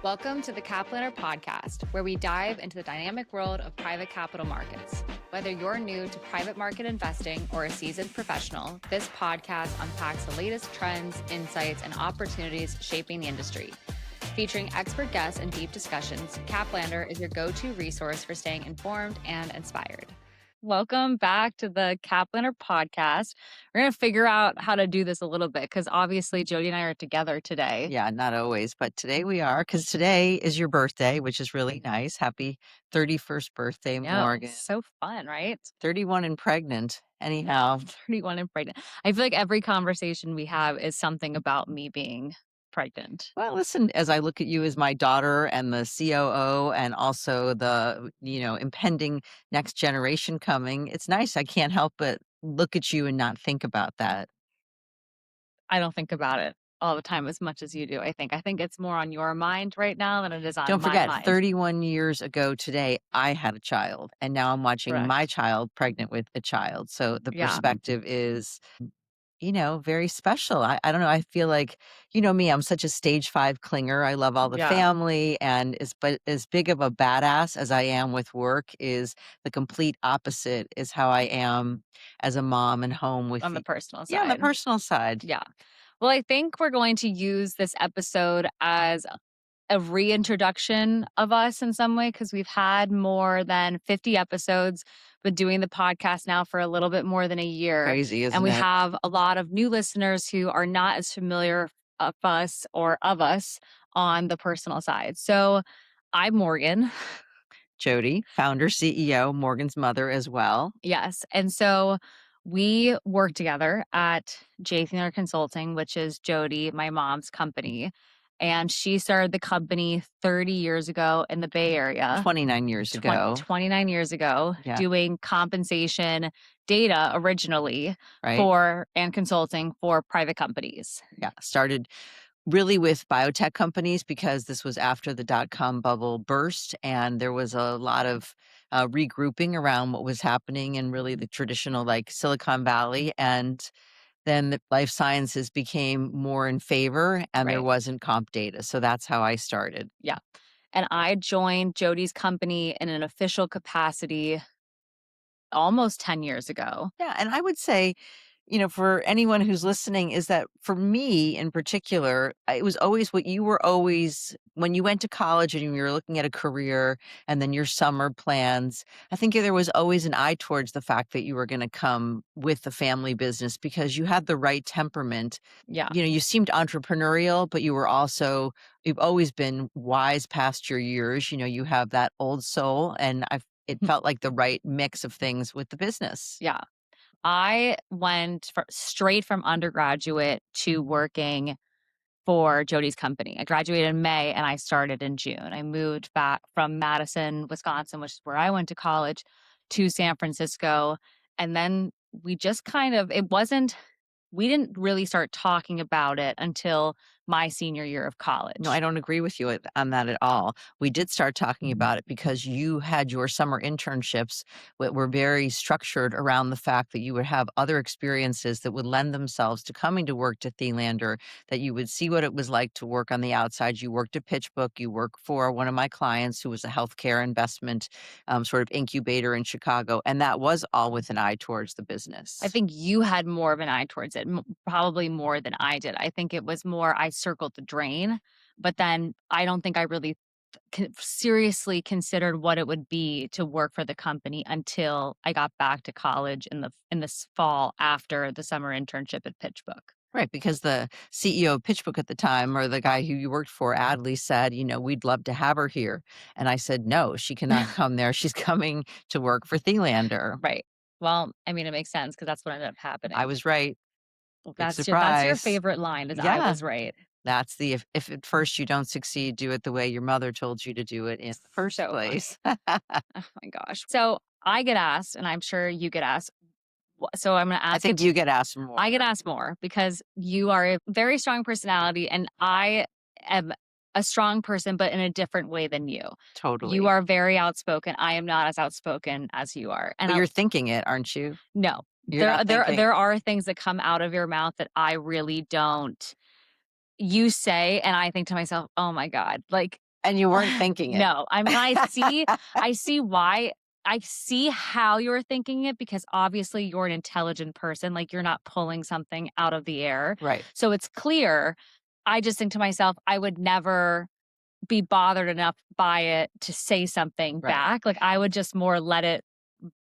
Welcome to the CapLander podcast, where we dive into the dynamic world of private capital markets. Whether you're new to private market investing or a seasoned professional, this podcast unpacks the latest trends, insights, and opportunities shaping the industry. Featuring expert guests and deep discussions, CapLander is your go-to resource for staying informed and inspired. Welcome back to the CapLander podcast. We're going to figure out how to do this a little bit because obviously Jody and I are together today. Yeah, not always, but today we are because today is your birthday, which is really nice. Happy 31st birthday, Morgan. So fun, right? 31 and pregnant. Anyhow, 31 and pregnant. I feel like every conversation we have is something about me being pregnant. well, listen, as I look at you as my daughter and the COO and also the, impending next generation coming, it's nice. I can't help but look at you and not think about that. I don't think about it all the time as much as you do, I think. I think it's more on your mind right now than it is on Don't my forget, mind. 31 years ago today, I had a child, and now I'm watching Correct. my child pregnant with a child. So the Yeah. perspective is, very special. I don't know. I feel like, me, I'm such a stage 5 clinger. I love all the Yeah. family, and but as big of a badass as I am with work is the complete opposite is how I am as a mom and home with On the personal side. yeah, on the personal side. Yeah. Well, I think we're going to use this episode as a reintroduction of us in some way because we've had more than 50 episodes, but doing the podcast now for a little bit more than a year. Crazy, isn't and we it? have a lot of new listeners who are not as familiar of us on the personal side. So I'm Morgan. Jody, founder, CEO, Morgan's mother as well. Yes. And so we work together at Thelander Consulting, which is Jody, my mom's company. And she started the company 30 years ago in the Bay Area. 29 years ago. 29 years ago, Yeah. doing compensation data originally Right. and consulting for private companies. Yeah. Started really with biotech companies because this was after the dot-com bubble burst, and there was a lot of regrouping around what was happening in really the traditional like Silicon Valley. And then the life sciences became more in favor, and there Right. wasn't comp data. So that's how I started. Yeah. And I joined Jody's company in an official capacity almost 10 years ago. Yeah. And I would say, for anyone who's listening, is that for me in particular, it was always what you were always, when you went to college and you were looking at a career and then your summer plans, I think there was always an eye towards the fact that you were going to come with the family business because you had the right temperament. Yeah. You seemed entrepreneurial, but you've always been wise past your years. You have that old soul, and it felt like the right mix of things with the business. Yeah. I went straight from undergraduate to working for Jody's company. I graduated in May and I started in June. I moved back from Madison, Wisconsin, which is where I went to college, to San Francisco. And then we just we didn't really start talking about it until my senior year of college. No, I don't agree with you on that at all. We did start talking about it because you had your summer internships that were very structured around the fact that you would have other experiences that would lend themselves to coming to work to Thelander, that you would see what it was like to work on the outside. You worked at PitchBook. You worked for one of my clients who was a healthcare investment sort of incubator in Chicago. And that was all with an eye towards the business. I think you had more of an eye towards it, probably more than I did. I think it was more I circled the drain, but then I don't think I really seriously considered what it would be to work for the company until I got back to college in this fall after the summer internship at PitchBook. Right, because the CEO of PitchBook at the time, or the guy who you worked for, Adley, said, we'd love to have her here. And I said, no, she cannot come there. She's coming to work for Thelander. Right. Well, I mean, it makes sense because that's what ended up happening. I was right. That's surprise. your favorite line is I was right. That's if at first you don't succeed, do it the way your mother told you to do it in the first place. Oh my gosh. So I get asked, and I'm sure you get asked. So I'm going to ask. I think you get asked more. I get asked more because you are a very strong personality, and I am a strong person, but in a different way than you. Totally. You are very outspoken. I am not as outspoken as you are. And you're thinking it, aren't you? No. There are things that come out of your mouth that I really don't. You say, and I think to myself, oh my God, like And you weren't thinking it. No, I see why. I see how you're thinking it because obviously you're an intelligent person, like, you're not pulling something out of the air. Right, So it's clear. I just think to myself, I would never be bothered enough by it to say something right. back. Like, I would just more let it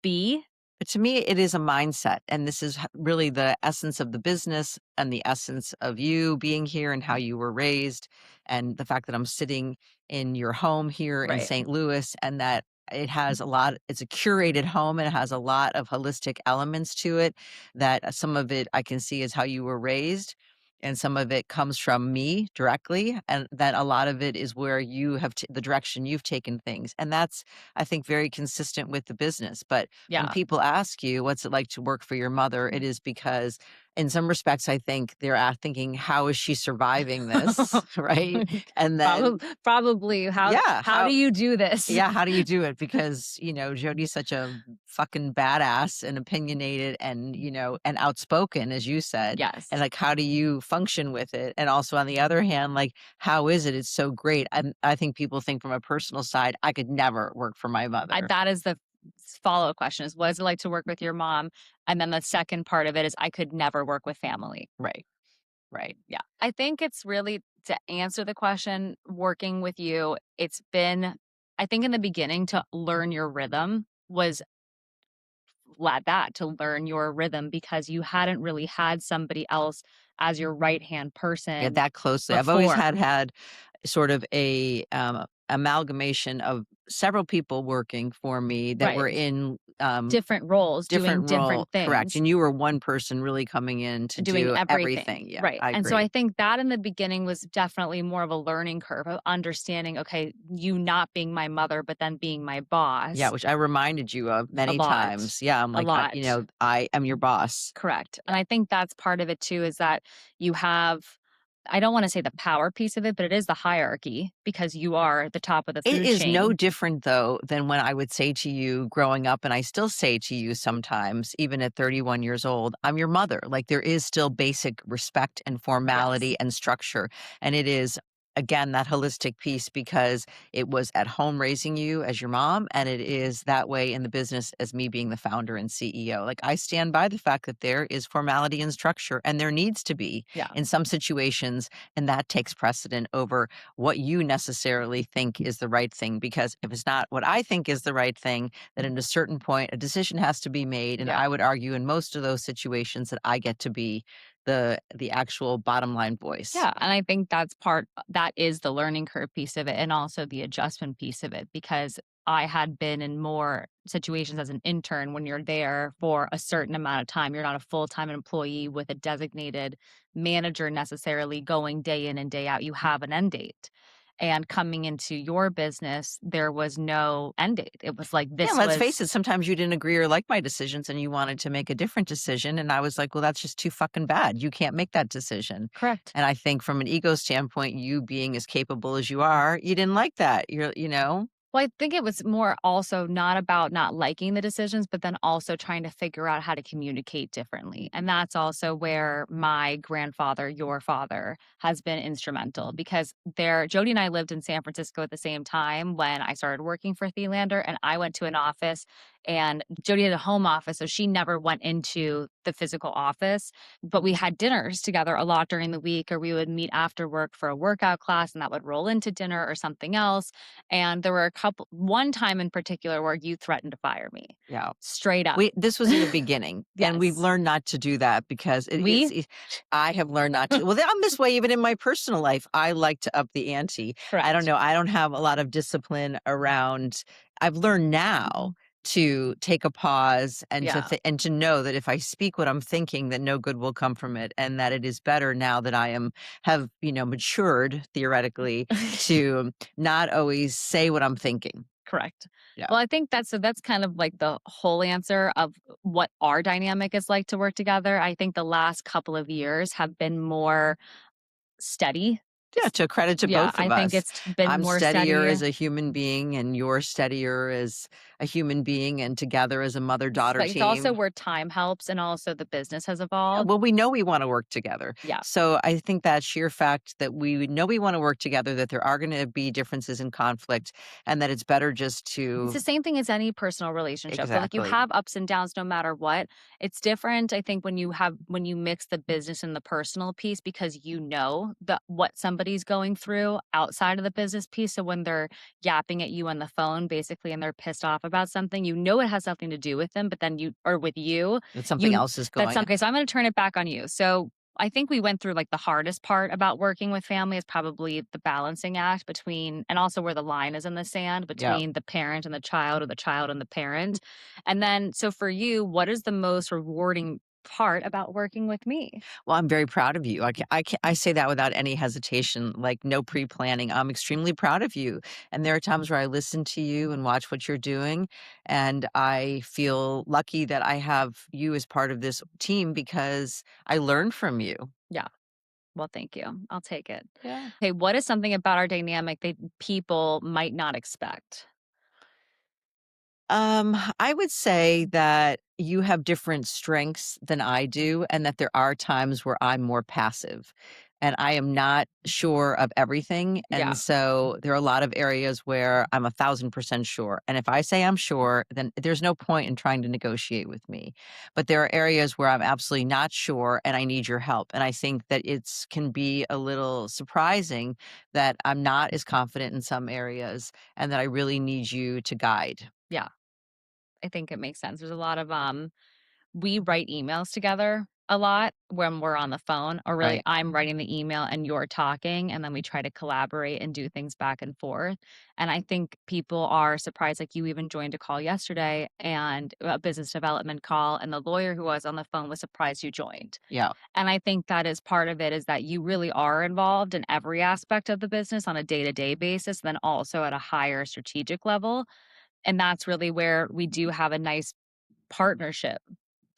be. But to me, it is a mindset. And this is really the essence of the business and the essence of you being here and how you were raised. And the fact that I'm sitting in your home here in Right. St. Louis and that it's a curated home and it has a lot of holistic elements to it. That some of it I can see is how you were raised. And some of it comes from me directly. And then a lot of it is where you have the direction you've taken things. And that's, I think, very consistent with the business. But when Yeah. people ask you, "What's it like to work for your mother?" It is because in some respects, I think they're thinking, "How is she surviving this?" Right? And then Probably yeah, how do you do this? how do you do it? Because, Jody's such a fucking badass and opinionated and, and outspoken, as you said. And Yes. like, how do you function with it? And also on the other hand, like, how is it? It's so great. I think people think from a personal side, I could never work for my mother. That is the follow-up question is, what is it like to work with your mom? And then the second part of it is, I could never work with family. Right. Right. Yeah. I think it's really to answer the question, working with you, it's been, I think in the beginning to learn your rhythm was to learn your rhythm because you hadn't really had somebody else as your right-hand Yeah, person that closely. I've always before. had sort of a, amalgamation of several people working for me that Right. were in, Different roles, doing different role different correct, things. and you were one person really coming in to Doing do everything, everything. Yeah, right, I and so I agree. think that in the beginning was definitely more of a learning curve of understanding, okay, you not being my mother, but then being my Yeah, boss which I reminded you of a many lot, times. Yeah, I'm a like, lot. I am your boss. Correct, and Yeah. I think that's part of it too is that you have, I don't wanna say the power piece of it, but it is the hierarchy because you are the top of the It food is no chain. different, though, than when I would say to you growing up, and I still say to you sometimes, even at 31 years old, "I'm your mother." Like, there is still basic respect and Yes. formality and structure, and it is, again, that holistic piece because it was at home raising you as your mom, and it is that way in the business as me being the founder and CEO. Like, I stand by the fact that there is formality and structure, and there needs to be Yeah. in some situations, and that takes precedent over what you necessarily think is the right thing. Because if it's not what I think is the right thing, then at a certain point, a decision has to be made. And Yeah. I would argue in most of those situations that I get to be the actual bottom line voice. Yeah, and I think that is the learning curve piece of it and also the adjustment piece of it because I had been in more situations as an intern when you're there for a certain amount of time. You're not a full-time employee with a designated manager necessarily going day in and day out. You have an end date. And coming into your business, there was no end date. It was like Yeah, this let's face was it, sometimes you didn't agree or like my decisions and you wanted to make a different decision. And I was like, well, that's just too fucking bad. You can't make that decision. correct. And I think from an ego standpoint, you being as capable as you are, you didn't like that. Well, I think it was more also not about not liking the decisions, but then also trying to figure out how to communicate differently. And that's also where my grandfather, your father, has been instrumental because Jody and I lived in San Francisco at the same time when I started working for Thelander, and I went to an office and Jody had a home office. So she never went into the physical office, but we had dinners together a lot during the week, or we would meet after work for a workout class and that would roll into dinner or something else. And there were one time in particular where you threatened to fire me Yeah. straight up. This was in the beginning, and we've Yes. learned not to do that because We I have learned not to. Well, I'm this way even in my personal life. I like to up the ante. I don't correct. know. I don't have a lot of discipline around. I've learned now to take a pause and Yeah. and to know that if I speak what I'm thinking, that no good will come from it, and that it is better now that I have matured theoretically to not always say what I'm thinking. Correct. Yeah. Well, I think that's kind of like the whole answer of what our dynamic is like to work together. I think the last couple of years have been more steady Yeah, to credit to Yeah, both I of think us. it's been I'm more steadier steady. as a human being, and you're steadier as a human being, and together as a mother-daughter But it's also team. where time helps and also the business has Yeah, evolved. well, we know we wanna work together. Yeah. So I think that sheer fact that we know we wanna work together, that there are gonna be differences in conflict, and that it's better just It's to the same thing as any personal relationship. So like you exactly. have ups and downs no matter what. It's different I think when you mix the business and the personal piece because you know the what somebody's going through outside of the business piece. So when they're yapping at you on the phone basically and they're pissed off about something, you know it has nothing to do with them, but then you or with you, That something you else is that's going okay. So I'm going to turn it back on you. So I think we went through like the hardest part about working with family is probably the balancing act between, and also where the line is in the sand yeah. between the parent and the child or the child and the parent. And then, so for you, what is the most rewarding part about working with me? Well, I'm very proud of you. I say that without any hesitation, like, no pre-planning. I'm extremely proud of you, and there are times where I listen to you and watch what you're doing, and I feel lucky that I have you as part of this team because I learn from you. Yeah. Well, thank you. I'll take it. Yeah. Okay. What is something about our dynamic that people might not expect? I would say that you have different strengths than I do, and that there are times where I'm more passive. And I am not sure of everything. Yeah. And so there are a lot of areas where I'm 1,000% sure. And if I say I'm sure, then there's no point in trying to negotiate with me. But there are areas where I'm absolutely not sure and I need your help. And I think that it's can be a little surprising that I'm not as confident in some areas and that I really need you to guide. Yeah. I think it makes sense. There's a lot of we write emails together a lot when we're on the phone, or really Right. I'm writing the email and you're talking, and then we try to collaborate and do things back and forth. And I think people are surprised, like you even joined a call yesterday and a business development call, and the lawyer who was on the phone was surprised you joined. Yeah. And I think that is part of it is that you really are involved in every aspect of the business on a day to day basis, then also at a higher strategic level. And that's really where we do have a nice partnership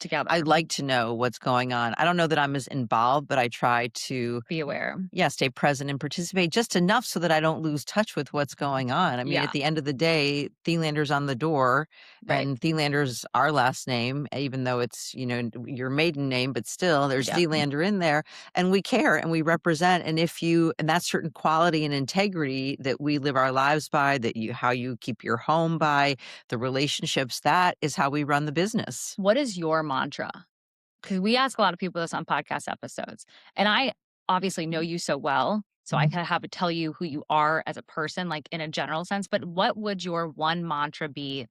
I'd together. like to know what's going on. I don't know that I'm as involved, but I try to, Be aware. yeah, stay present and participate just enough so that I don't lose touch with what's going on. I mean, Yeah, at the end of the day, Thelander's on the door, right. and Thelander's our last name, even though it's, your maiden name, but still there's Yeah, Thelander in there, and we care and we represent. And if you, and that's certain quality and integrity that we live our lives by, that you, how you keep your home by, the relationships, that is how we run the business. what is your mantra? Because we ask a lot of people this on podcast episodes, and I obviously know you so well, so I kinda have to tell you who you are as a person, like, in a general sense, but what would your one mantra be,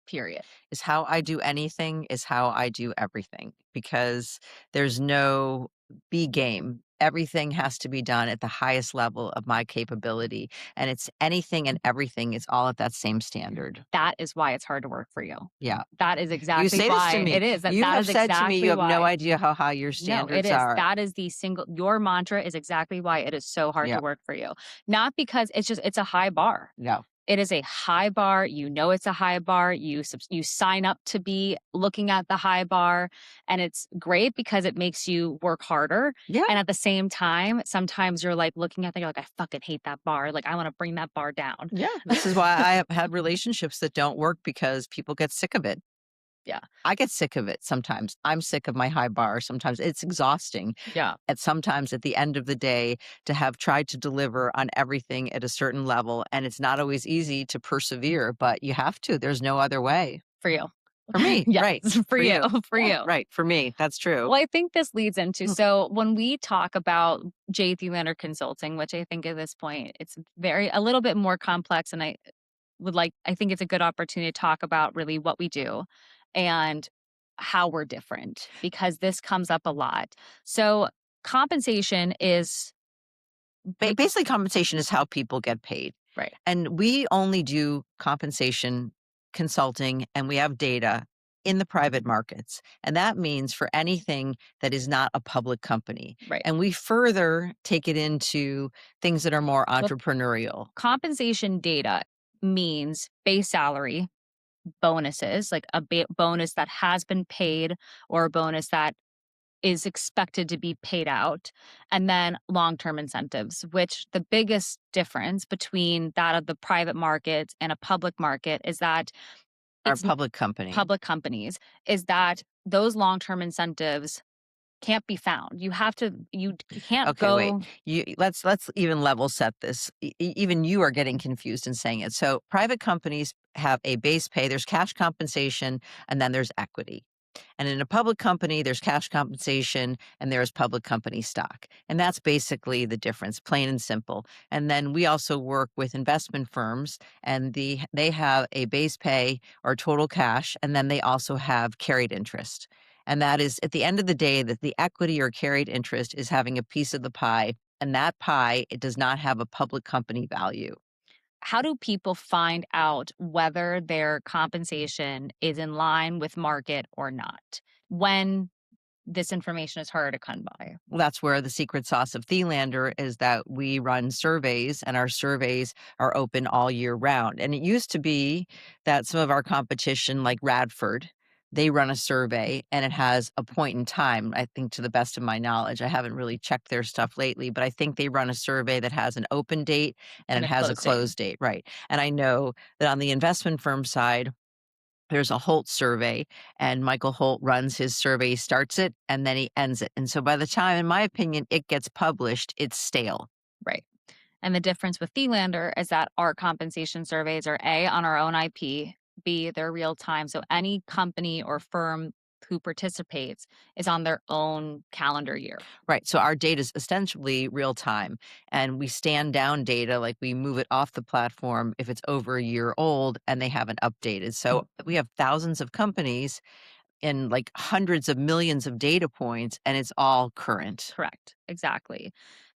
period? Is how I do anything is how I do everything, because there's no B game. Everything has to be done at the highest level of my capability, and it's anything and everything is all at that same standard. That is why it's hard to work for you. Yeah. That is You exactly say this to why me. it is, You that have is said to me you exactly have no why. idea how high your No, it standards is. are. That is the single your mantra is exactly why it is so hard to Yeah. work for you. Not because it's a high bar. No. It is a high bar, you know it's a high bar, you sign up to be looking at the high bar, and it's great because it makes you work harder, Yeah. and at the same time, sometimes you're, like, looking at that, you're like, "I fucking hate that bar, like, I wanna bring that bar down." Yeah. This is why I have had relationships that don't work because people get sick of it. Yeah, I get sick of it sometimes. I'm sick of my high bar. Sometimes it's exhausting. yeah, At sometimes at the end of the day to have tried to deliver on everything at a certain level, and it's not always easy to persevere, but you have to. There's no other way. for you. For me, Yes, right. for For you, you. for Yeah, you. right. For me, that's true. Well, I think this leads into Mm. so when we talk about Thelander Consulting, which I think at this point it's very a little bit more complex, and I think it's a good opportunity to talk about really what we do and how we're different because this comes up a lot. So compensation is like Basically, compensation is how people get paid. right. And we only do compensation consulting and we have data in the private markets. And that means for anything that is not a public company. Right. And we further take it into things that are more Well, entrepreneurial. compensation data means base salary, bonuses, like a bonus that has been paid or a bonus that is expected to be paid out, and then long-term incentives, which the biggest difference between that of the private market and a public market is that Our it's public company. public companies, is that those long-term incentives can't be found. You can't Okay, wait. go Let's even level set this. Even you are getting confused in saying it. So private companies have a base pay, there's cash compensation, and then there's equity. And in a public company, there's cash compensation and there's public company stock. And that's basically the difference, plain and simple. And then we also work with investment firms, and they have a base pay or total cash, and then they also have carried interest. And that is at the end of the day that the equity or carried interest is having a piece of the pie. And that pie, it does not have a public company value. how do people find out whether their compensation is in line with market or not when this information is harder to come by? Well, that's where the secret sauce of Thelander is that we run surveys, and our surveys are open all year round. And it used to be that some of our competition, like Radford, they run a survey and it has a point in time, I think, to the best of my knowledge. I haven't really checked their stuff lately, but I think they run a survey that has an open date and And it a has a close date. close date. Right. And I know that on the investment firm side, there's a Holt survey, and Michael Holt runs his survey, he starts it, and then he ends it. And so by the time, in my opinion, it gets published, it's stale. Right. And the difference with Thelander is that our compensation surveys are A, on our own IP, B, they're real time. So any company or firm who participates is on their own calendar year. Right. So our data is essentially real time, and we stand down data, like we move it off the platform if it's over a year old and they haven't updated. So we have thousands of companies and like hundreds of millions of data points, and it's all current. Correct. Exactly.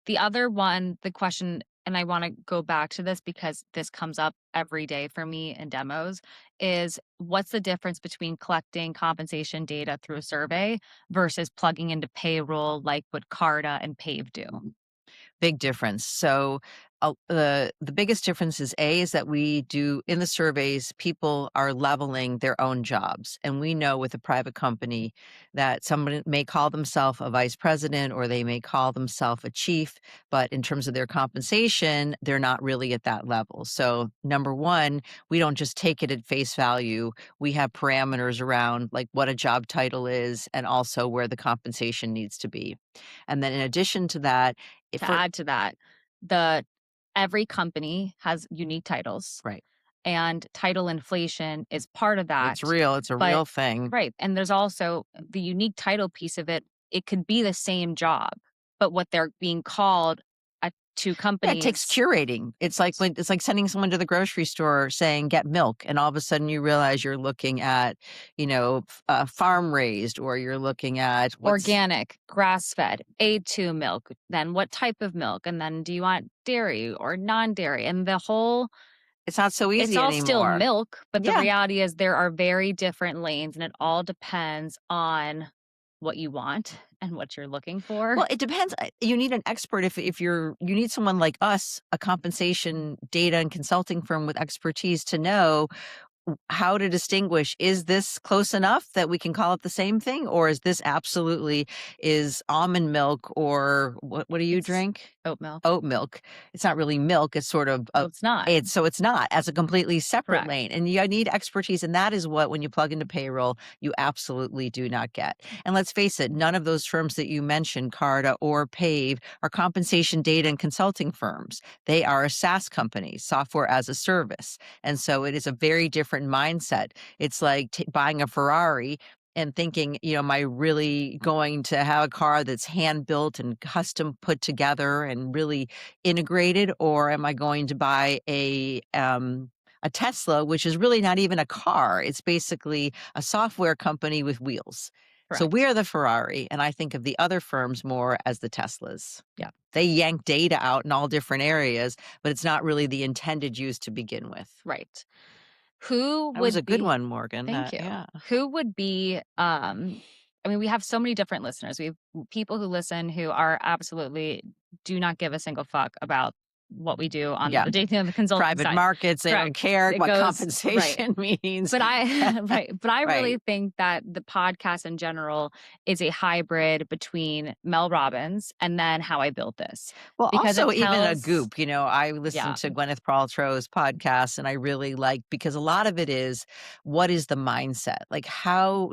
The other one, the question, and I want to go back to this because this comes up every day for me in demos, is what's the difference between collecting compensation data through a survey versus plugging into payroll like what Carta and Pave do? Big difference. So the biggest difference is is that we do in the surveys, people are leveling their own jobs. And we know with a private company that somebody may call themselves a vice president or they may call themselves a chief, but in terms of their compensation, they're not really at that level. So number one, we don't just take it at face value. We have parameters around like what a job title is and also where the compensation needs to be. And then in addition to that, if To we're add to that, the every company has unique titles, right. and title inflation is part of that. It's real. It's a But real thing. right, and there's also the unique title piece of it. It could be the same job, but what they're being called at two Yeah, it takes companies. curating. It's like sending someone to the grocery store saying get milk, and all of a sudden you realize you're looking at, farm raised, or you're looking at Organic, grass-fed, A2 milk, then what type of milk, and then do you want dairy or non-dairy? And the whole it's not so it's easy all still anymore. milk, but the Yeah. reality is there are very different lanes, and it all depends on what you want and what you're looking for. Well, it depends. You need an expert if you need someone like us, a compensation data and consulting firm with expertise to know how to distinguish, is this close enough that we can call it the same thing, or is this absolutely is almond milk, or what do you It's drink? oat milk. Oat milk. It's not really milk, it's sort of Well, it's not. it's not as a completely separate Correct. lane, and you need expertise, and that is what, when you plug into payroll, you absolutely do not get. And let's face it, none of those firms that you mentioned, Carta or Pave, are compensation data and consulting firms. They are a SaaS company, software as a service. And so it is a very different mindset. It's like buying a Ferrari and thinking, am I really going to have a car that's hand built and custom put together and really integrated, or am I going to buy a Tesla, which is really not even a car? It's basically a software company with wheels. So Correct. we're the Ferrari, and I think of the other firms more as the Teslas. Yeah. They yank data out in all different areas, but it's not really the intended use to begin with. Right. Who That was a would good be one, Morgan. Thank you. Yeah. Who would be I mean, we have so many different listeners. We have people who listen who are absolutely do not give a single fuck about what we do on Yeah. the Jody and the consulting Private side. markets, they don't Correct. care It what goes- compensation means. But I but I Right. really think that the podcast in general is a hybrid between Mel Robbins and then How I Built This. Well, Because also it even a tells- Goop, I listened Yeah. to Gwyneth Paltrow's podcast, and I really like, because a lot of it is, what is the mindset? Like, how,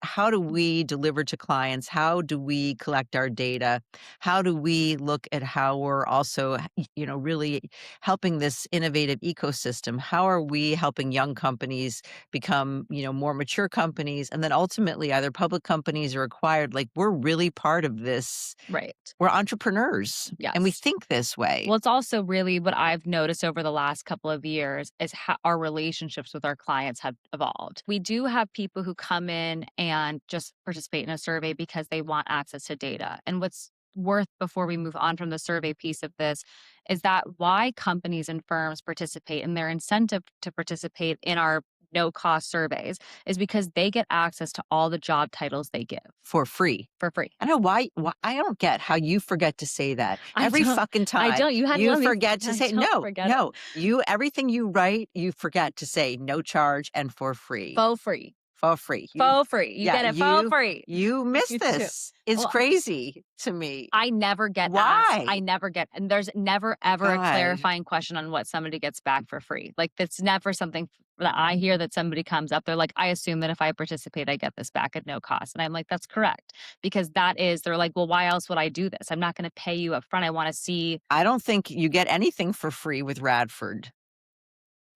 how do we deliver to clients? How do we collect our data? How do we look at how we're also, really helping this innovative ecosystem? How are we helping young companies become, more mature companies, and then ultimately either public companies or acquired? Like, we're really part of this. Right. We're entrepreneurs, and we Yes. think this way. Well, it's also really what I've noticed over the last couple of years is how our relationships with our clients have evolved. We do have people who come in and just participate in a survey because they want access to data. And what's worth, before we move on from the survey piece of this, is that why companies and firms participate, and their incentive to participate in our no-cost surveys is because they get access to all the job titles they give For free. for free. I know why I don't get how you forget to say that I every don't- fucking time. I don't. You had to you let me- forget to I say don't no, forget it. no. You everything you write, you forget to say no charge and for free. Faux free. For free. Faux free. You get it faux free. You miss You too. this. It's Well, crazy to me. I never get Why? asked. I never get, and there's never ever a God. clarifying question on what somebody gets back for free. Like, that's never something that I hear that somebody comes up. They're like, I assume that if I participate, I get this back at no cost. And I'm like, that's correct. Because they're like, well, why else would I do this? I'm not going to pay you up front. I want to see. I don't think you get anything for free with Radford.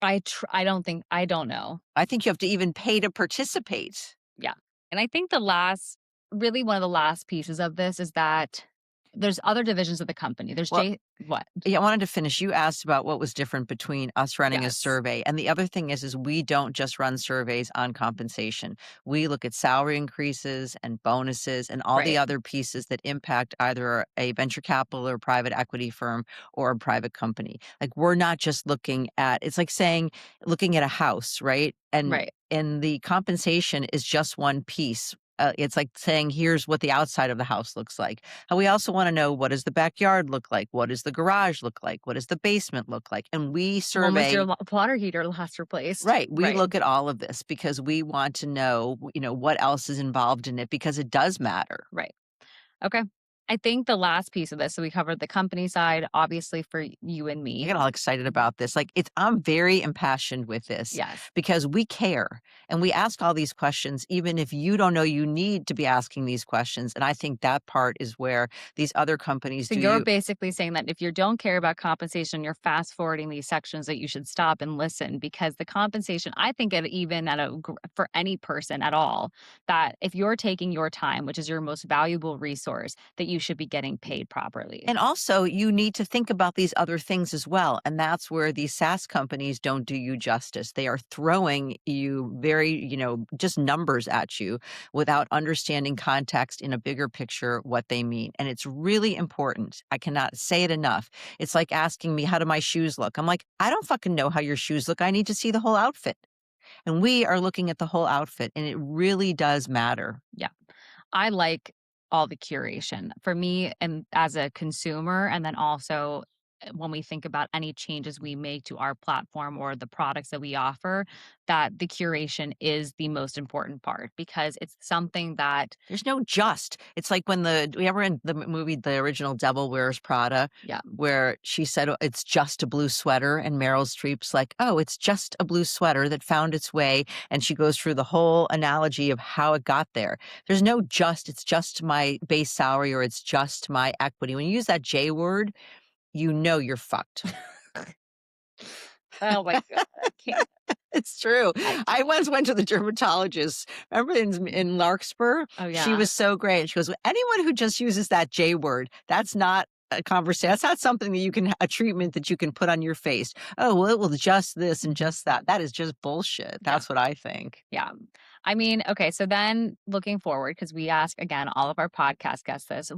I don't know. I think you have to even pay to participate. Yeah. And I think really one of the last pieces of this is that there's other divisions of the company. There's Well, what? Yeah, I wanted to finish. You asked about what was different between us running a Yes. survey. And the other thing is we don't just run surveys on compensation. We look at salary increases and bonuses and all the Right. other pieces that impact either a venture capital or private equity firm or a private company. Like, we're not just looking at, it's like saying, looking at a house, right? Right. And the compensation is just one piece. It's like saying, here's what the outside of the house looks like. And we also want to know, what does the backyard look like? What does the garage look like? What does the basement look like? And we survey. When was your water heater last replaced? Right. We look at all of this because we want to know, what else is involved in it, because it does matter. Right. Okay. I think the last piece of this, so we covered the company side, obviously, for you and I me. get all excited about this. Like, I'm very impassioned with this. Yes. Because we care and we ask all these questions, even if you don't know you need to be asking these questions. And I think that part is where these other companies So you're basically saying that if you don't care about compensation, you're fast forwarding these sections, that you should stop and listen, because the compensation, I think, for any person at all, that if you're taking your time, which is your most valuable resource, that you should be getting paid properly. And also, you need to think about these other things as well. And that's where these SaaS companies don't do you justice. They are throwing you very, just numbers at you without understanding context in a bigger picture, what they mean. And it's really important. I cannot say it enough. It's like asking me, how do my shoes look? I'm like, I don't fucking know how your shoes look. I need to see the whole outfit. And we are looking at the whole outfit, and it really does matter. Yeah. I like all the curation for me, and as a consumer, and then also when we think about any changes we make to our platform or the products that we offer, that the curation is the most important part, because it's something that There's no just. It's like when we ever in the movie, the original Devil Wears Prada, Yeah. where she said, "Oh, it's just a blue sweater," and Meryl Streep's like, "Oh, it's just a blue sweater that found its way," and she goes through the whole analogy of how it got there. There's no just. It's just my base salary, or it's just my equity. When you use that J word, you're fucked. oh my god, I can't. It's true. I once went to the dermatologist. Remember in Larkspur? Oh yeah. She was so great. She goes, anyone who just uses that J word, that's not a conversation. That's not something that a treatment that you can put on your face. Oh, well, it will just this and just that. That is just bullshit. That's what I think. Yeah. I mean, okay, so then looking forward, because we ask again all of our podcast guests this,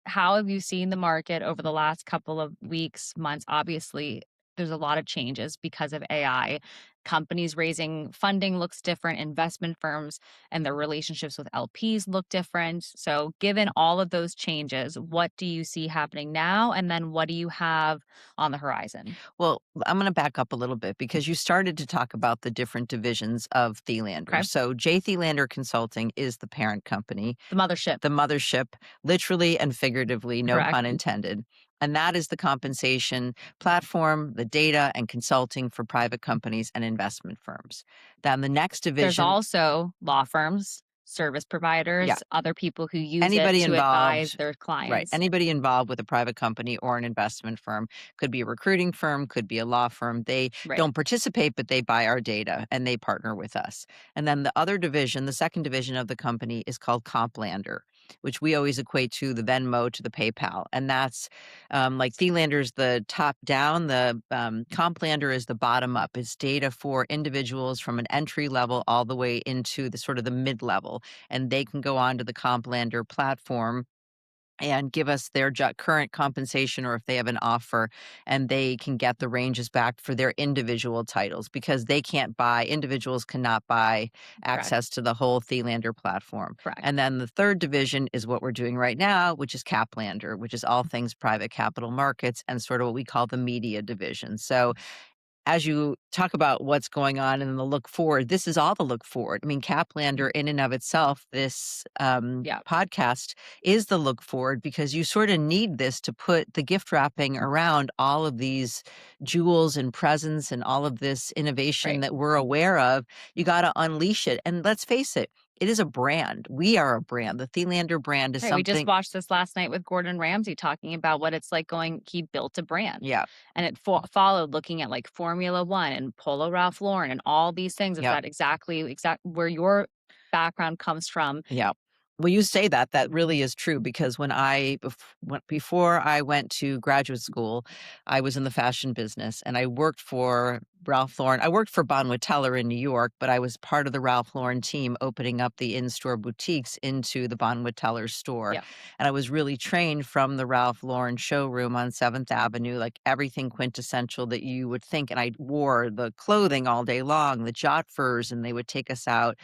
how have you seen the market over the last couple of weeks, months? Obviously, there's a lot of changes because of AI. Companies raising funding looks different, investment firms and their relationships with LPs look different. So, given all of those changes, what do you see happening now? And then what do you have on the horizon? Well, I'm going to back up a little bit because you started to talk about the different divisions of Thelander. Okay. So, Thelander Consulting is the parent company, The mothership. the mothership, literally and figuratively, no Correct. pun intended. And that is the compensation platform, the data and consulting for private companies and investment firms. Then the next There's division, also law firms, service providers, other people who use it anybody to advise involved, their right? clients. Anybody involved with a private company or an investment firm, could be a recruiting firm, could be a law firm. They Right. don't participate, but they buy our data and they partner with us. And then the other division, the second division of the company, is called CompLander, which we always equate to the Venmo to the PayPal. And that's like Thelander's the top down, the CompLander is the bottom up. It's data for individuals from an entry level all the way into the sort of the mid level, and they can go on to the CompLander platform and give us their current compensation, or if they have an offer, and they can get the ranges back for their individual titles because individuals cannot buy Correct. access to the whole Thelander platform. Correct. And then the third division is what we're doing right now, which is CapLander, which is all things private capital markets and sort of what we call the media division. So as you talk about what's going on and the look forward, this is all the look forward. I mean, CapLander in and of itself, this podcast is the look forward because you sort of need this to put the gift wrapping around all of these jewels and presents and all of this innovation Right. that we're aware of. You got to unleash it. And let's face it, it is a brand. We are a brand. The Thelander brand is Right. We just something. watched this last night with Gordon Ramsay talking about what it's like he built a brand. Yeah. And it followed looking at like Formula One and Polo Ralph Lauren and all these things. Is Yep. that exactly where your background comes from? Yeah. Well, you say that. That really is true because before I went to graduate school, I was in the fashion business and I worked for Ralph Lauren. I worked for Bonwit Teller in New York, but I was part of the Ralph Lauren team opening up the in-store boutiques into the Bonwit Teller store. Yeah. And I was really trained from the Ralph Lauren showroom on 7th Avenue, like everything quintessential that you would think. And I wore the clothing all day long, the jot furs, and they would take us out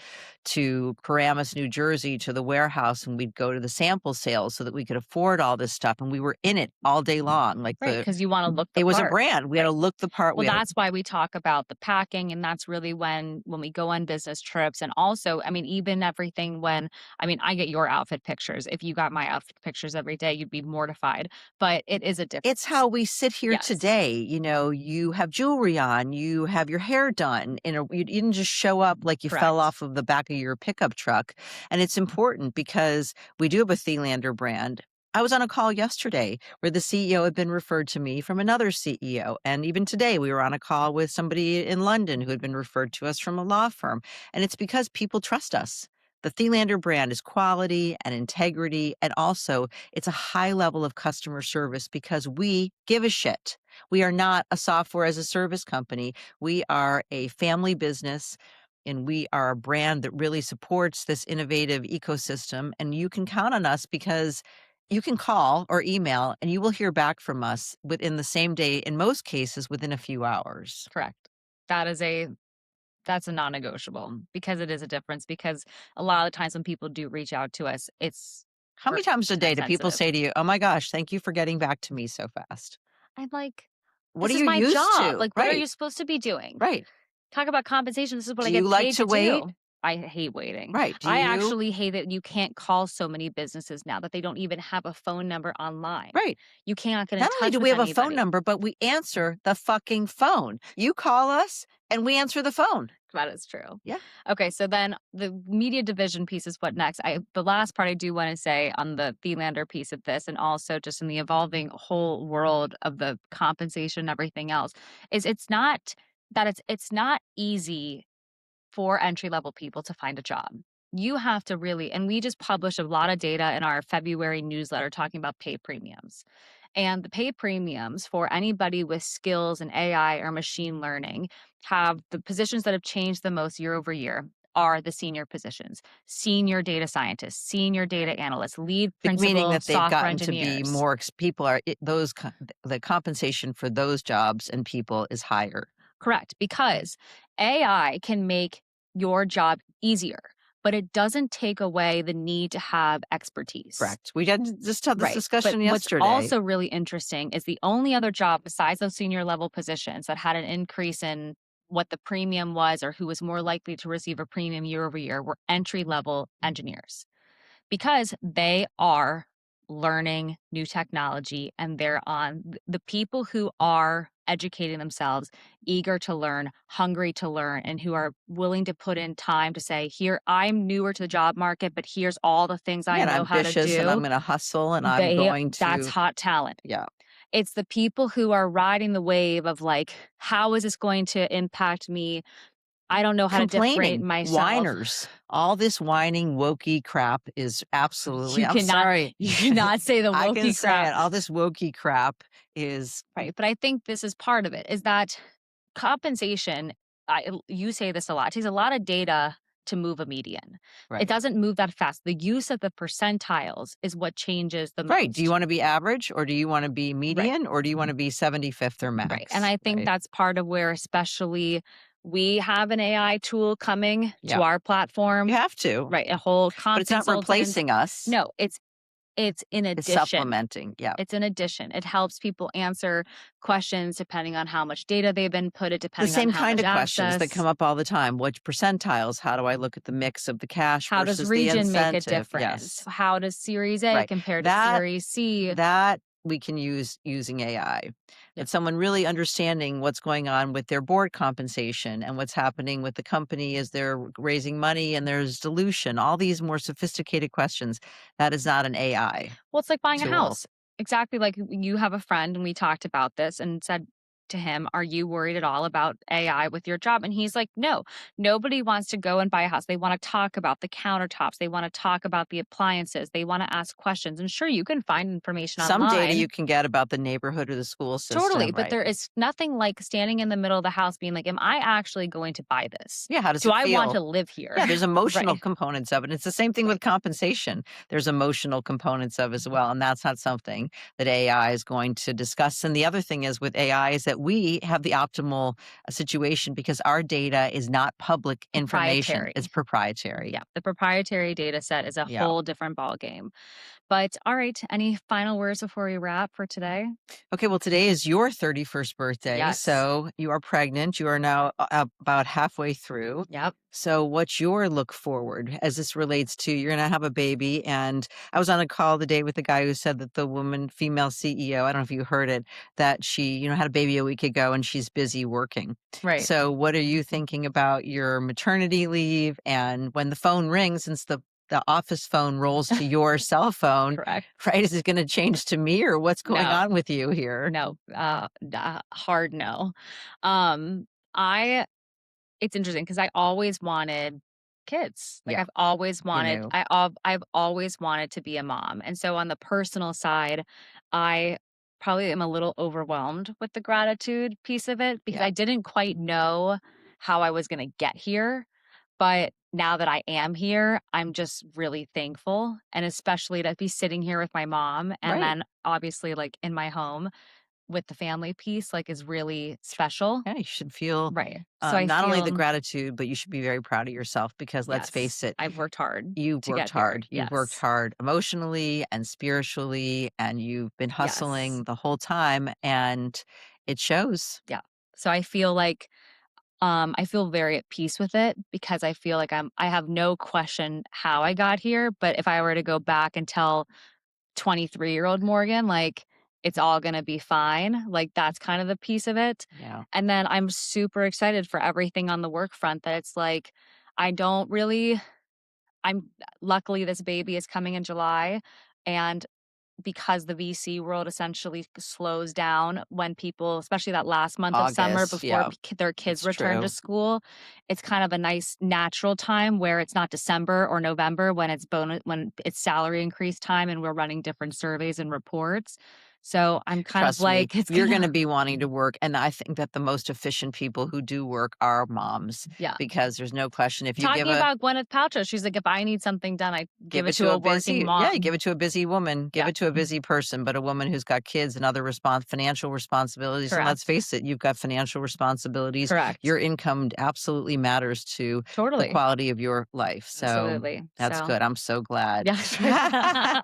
to Paramus, New Jersey, to the warehouse, and we'd go to the sample sales so that we could afford all this stuff. And we were in it all day long. Like Right. Because you want to look the it was a part. brand. We had to look the part. Well, that's why we talk about the packing, and that's really when we go on business trips. And also, I mean, even everything I get your outfit pictures. If you got my outfit pictures every day, you'd be mortified. But it is a difference. It's how we sit here Yes. today. You know, you have jewelry on, you have your hair done. You didn't just show up like you fell Correct. off of the back of your pickup truck. And it's important because we do have a Thelander brand. I was on a call yesterday where the CEO had been referred to me from another CEO. And even today, we were on a call with somebody in London who had been referred to us from a law firm. And it's because people trust us. The Thelander brand is quality and integrity. And also, it's a high level of customer service because we give a shit. We are not a software as a service company. We are a family business. And we are a brand that really supports this innovative ecosystem. And you can count on us because you can call or email and you will hear back from us within the same day, in most cases within a few hours. Correct. That's a non-negotiable because it is a difference. Because a lot of the times when people do reach out to us, it's How many times a day do people say to you, "Oh my gosh, thank you for getting back to me so fast"? I'm like, What this are is you my used job. to? Like, what are you supposed to be doing? Right. Talk about compensation. This is what Do I you get like paid to to wait? do. I hate waiting. Right. Do I you? actually hate that you can't call so many businesses now that they don't even have a phone number online. Right. You cannot get in Not only touch do with we have a phone anybody. number, but we answer the fucking phone. You call us and we answer the phone. That is true. Yeah. Okay, so then the media division piece is what next? The last part I do want to say on the Thelander piece of this, and also just in the evolving whole world of the compensation and everything else, is it's not easy for entry level people to find a job. You have to really, and we just published a lot of data in our February newsletter talking about pay premiums. And the pay premiums for anybody with skills in AI or machine learning have the positions that have changed the most year over year are the senior positions: senior data scientists, senior data analysts, lead Meaning principal that they've software gotten to be engineers. more people are the compensation for those jobs and people is higher. Correct, because AI can make your job easier, but it doesn't take away the need to have expertise. Correct. We had just had this Right. discussion But what's yesterday. also really interesting is the only other job besides those senior level positions that had an increase in what the premium was or who was more likely to receive a premium year over year were entry level engineers, because they are learning new technology and they're on the people who are educating themselves, eager to learn, hungry to learn, and who are willing to put in time to say, here, I'm newer to the job market, but here's all the things I and know I'm how to ambitious and I'm do. going to hustle and I'm going That's to, hot talent. yeah, It's the people who are riding the wave of like, how is this going to impact me? I don't know how to differentiate complaining, myself. whiners. All this whining, wokey crap is absolutely, You I'm cannot, sorry. you cannot say the I can wokey say crap. it. All this wokey crap is Right. But I think this is part of it, is that compensation, you say this a lot, it takes a lot of data to move a median. It right. doesn't move that fast. The use of the percentiles is what changes the Right. most. Do you want to be average or do you want to be Right. median or do you want to be 75th or max? Right. And I think right? that's part of where, especially, we have an AI tool coming Yeah. to our platform. You have to. Right. A whole But it's not consultant. replacing us. No, it's in It's addition. supplementing. Yeah. It's an addition. It helps people answer questions depending on how much data they've inputted, The depending on same how kind much of questions that access. come up all the time. Which percentiles? How do I look at the mix of the cash How does versus the region make a incentive? difference? Yes. How does Series A Right. compare to That Series C? that we can use using AI. Yep. But someone really understanding what's going on with their board compensation and what's happening with the company as they're raising money and there's dilution, all these more sophisticated questions, that is not an AI Well, it's like buying a tool. house. Exactly, like you have a friend and we talked about this and said to him, "Are you worried at all about AI with your job?" And he's like, "No. Nobody wants to go and buy a house. They want to talk about the countertops. They want to talk about the appliances. They want to ask questions." And sure, you can find information Some data online. you can get about the neighborhood or the school system. Totally, but right? there is nothing like standing in the middle of the house being like, "Am I actually going to buy this? Yeah, how does Do it I feel? want to live here?" Yeah, there's emotional Right. components of it. It's the same thing with compensation. There's emotional components of as well, and that's not something that AI is going to discuss. And the other thing is with AI is that we have the optimal situation because our data is not public information. Proprietary. It's proprietary. Yeah, the proprietary data set is a Yeah. whole different ballgame. But all right, any final words before we wrap for today? Okay, well, today is your 31st birthday. Yes. So you are pregnant. You are now about halfway through. Yep. So what's your look forward as this relates to you're going to have a baby? And I was on a call the day with the guy who said that the female CEO, I don't know if you heard it, that she, had a baby a week ago and she's busy working. Right. So what are you thinking about your maternity leave? And when the phone rings, since the office phone rolls to your cell phone, Correct. right? Is it going to change to me or what's going No. on with you here? No. Hard no. It's interesting because I always wanted kids. Like Yeah, I've always wanted, knew. I've always wanted to be a mom. And so on the personal side, I probably am a little overwhelmed with the gratitude piece of it because Yeah. I didn't quite know how I was going to get here. But now that I am here, I'm just really thankful. And especially to be sitting here with my mom and Right. then obviously like in my home with the family piece, like is really special. Yeah, you should feel Right. So I not only the feel, gratitude, but you should be very proud of yourself because let's yes, face it, I've worked hard you've to worked get here. hard. You've worked Yes. hard emotionally and spiritually, and you've been hustling Yes. the whole time, and it shows. Yeah. So I feel like I feel very at peace with it because I feel like I have no question how I got here. But if I were to go back and tell 23-year-old Morgan, like, it's all going to be fine. Like, that's kind of the piece of it. Yeah. And then I'm super excited for everything on the work front that it's like, I don't really, luckily this baby is coming in July. And because the VC world essentially slows down when people, especially that last month of summer August, before yeah, their kids it's return to true. school, it's kind of a nice natural time where it's not December or November when it's salary increase time and we're running different surveys and reports. So I'm kind of Trust me, like, it's you're gonna, gonna be wanting to work, and I think that the most efficient people who do work are moms, yeah. because there's no question if you give Talking a about Gwyneth Paltrow, she's like, if I need something done, I give it to a working you mom. give it to a busy woman, give Yeah. it to a busy person, but a woman who's got kids and other financial responsibilities, and let's Correct. face it, you've got financial responsibilities. Correct. Your income absolutely matters to the Totally. quality of your life. So Absolutely. that's So good. I'm so glad. yeah.